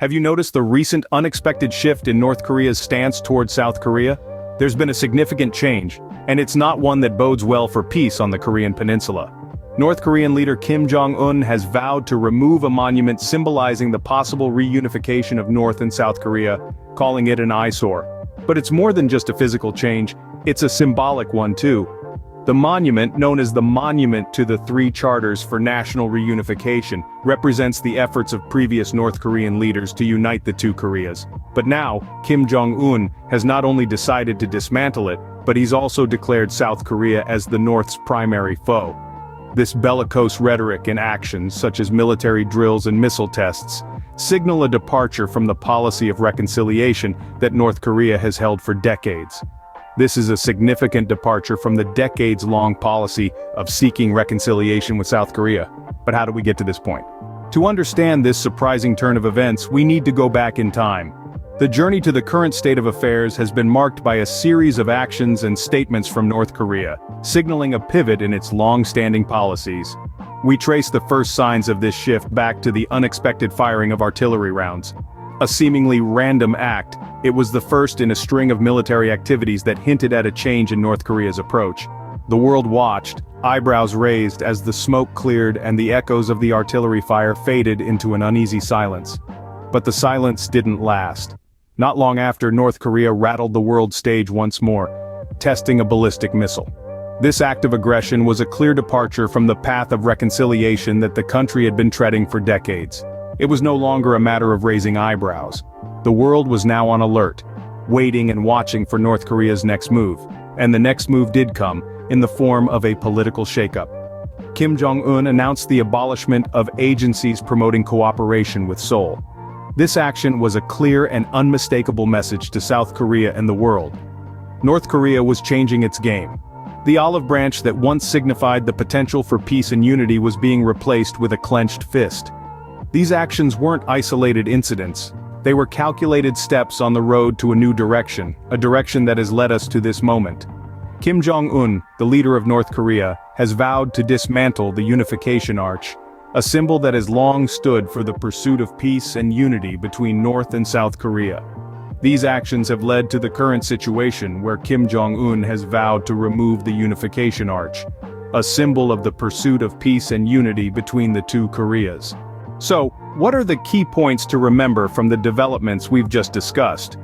Have you noticed the recent unexpected shift in North Korea's stance toward South Korea? There's been a significant change, and it's not one that bodes well for peace on the Korean peninsula. North Korean leader Kim Jong-un has vowed to remove a monument symbolizing the possible reunification of North and South Korea, calling it an eyesore. But it's more than just a physical change, it's a symbolic one too. The monument, known as the Monument to the Three Charters for National Reunification, represents the efforts of previous North Korean leaders to unite the two Koreas. But now, Kim Jong-un has not only decided to dismantle it, but he's also declared South Korea as the North's primary foe. This bellicose rhetoric and actions, such as military drills and missile tests, signal a departure from the policy of reconciliation that North Korea has held for decades. This is a significant departure from the decades-long policy of seeking reconciliation with South Korea. But how do we get to this point? To understand this surprising turn of events, we need to go back in time. The journey to the current state of affairs has been marked by a series of actions and statements from North Korea, signaling a pivot in its long-standing policies. We trace the first signs of this shift back to the unexpected firing of artillery rounds. A seemingly random act, it was the first in a string of military activities that hinted at a change in North Korea's approach. The world watched, eyebrows raised as the smoke cleared and the echoes of the artillery fire faded into an uneasy silence. But the silence didn't last. Not long after, North Korea rattled the world stage once more, testing a ballistic missile. This act of aggression was a clear departure from the path of reconciliation that the country had been treading for decades. It was no longer a matter of raising eyebrows. The world was now on alert, waiting and watching for North Korea's next move. And the next move did come, in the form of a political shakeup. Kim Jong-un announced the abolishment of agencies promoting cooperation with Seoul. This action was a clear and unmistakable message to South Korea and the world. North Korea was changing its game. The olive branch that once signified the potential for peace and unity was being replaced with a clenched fist. These actions weren't isolated incidents. They were calculated steps on the road to a new direction, a direction that has led us to this moment. Kim Jong-un, the leader of North Korea, has vowed to dismantle the Unification Arch, a symbol that has long stood for the pursuit of peace and unity between North and South Korea. These actions have led to the current situation where Kim Jong-un has vowed to remove the Unification Arch, a symbol of the pursuit of peace and unity between the two Koreas. So, what are the key points to remember from the developments we've just discussed?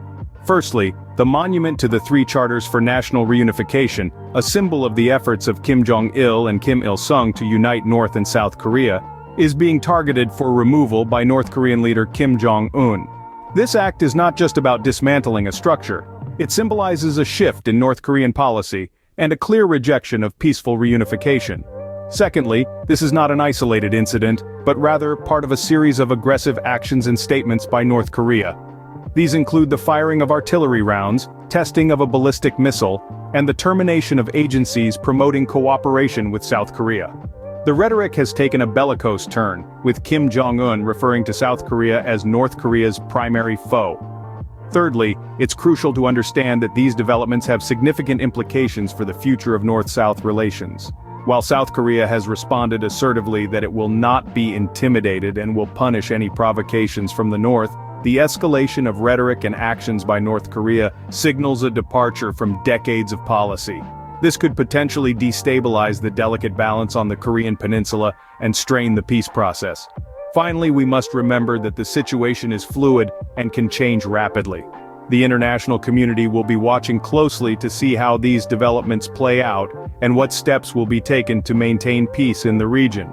Firstly, the Monument to the Three Charters for National Reunification, a symbol of the efforts of Kim Jong-il and Kim Il-sung to unite North and South Korea, is being targeted for removal by North Korean leader Kim Jong-un. This act is not just about dismantling a structure. It symbolizes a shift in North Korean policy and a clear rejection of peaceful reunification. Secondly, this is not an isolated incident, but rather part of a series of aggressive actions and statements by North Korea. These include the firing of artillery rounds, testing of a ballistic missile, and the termination of agencies promoting cooperation with South Korea. The rhetoric has taken a bellicose turn, with Kim Jong-un referring to South Korea as North Korea's primary foe. Thirdly, it's crucial to understand that these developments have significant implications for the future of North-South relations. While South Korea has responded assertively that it will not be intimidated and will punish any provocations from the North, the escalation of rhetoric and actions by North Korea signals a departure from decades of policy. This could potentially destabilize the delicate balance on the Korean peninsula and strain the peace process. Finally, we must remember that the situation is fluid and can change rapidly. The international community will be watching closely to see how these developments play out and what steps will be taken to maintain peace in the region.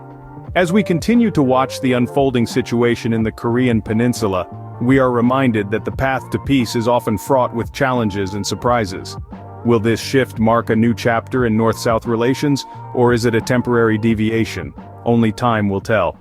As we continue to watch the unfolding situation in the Korean peninsula, we are reminded that the path to peace is often fraught with challenges and surprises. Will this shift mark a new chapter in North-South relations, or is it a temporary deviation? Only time will tell.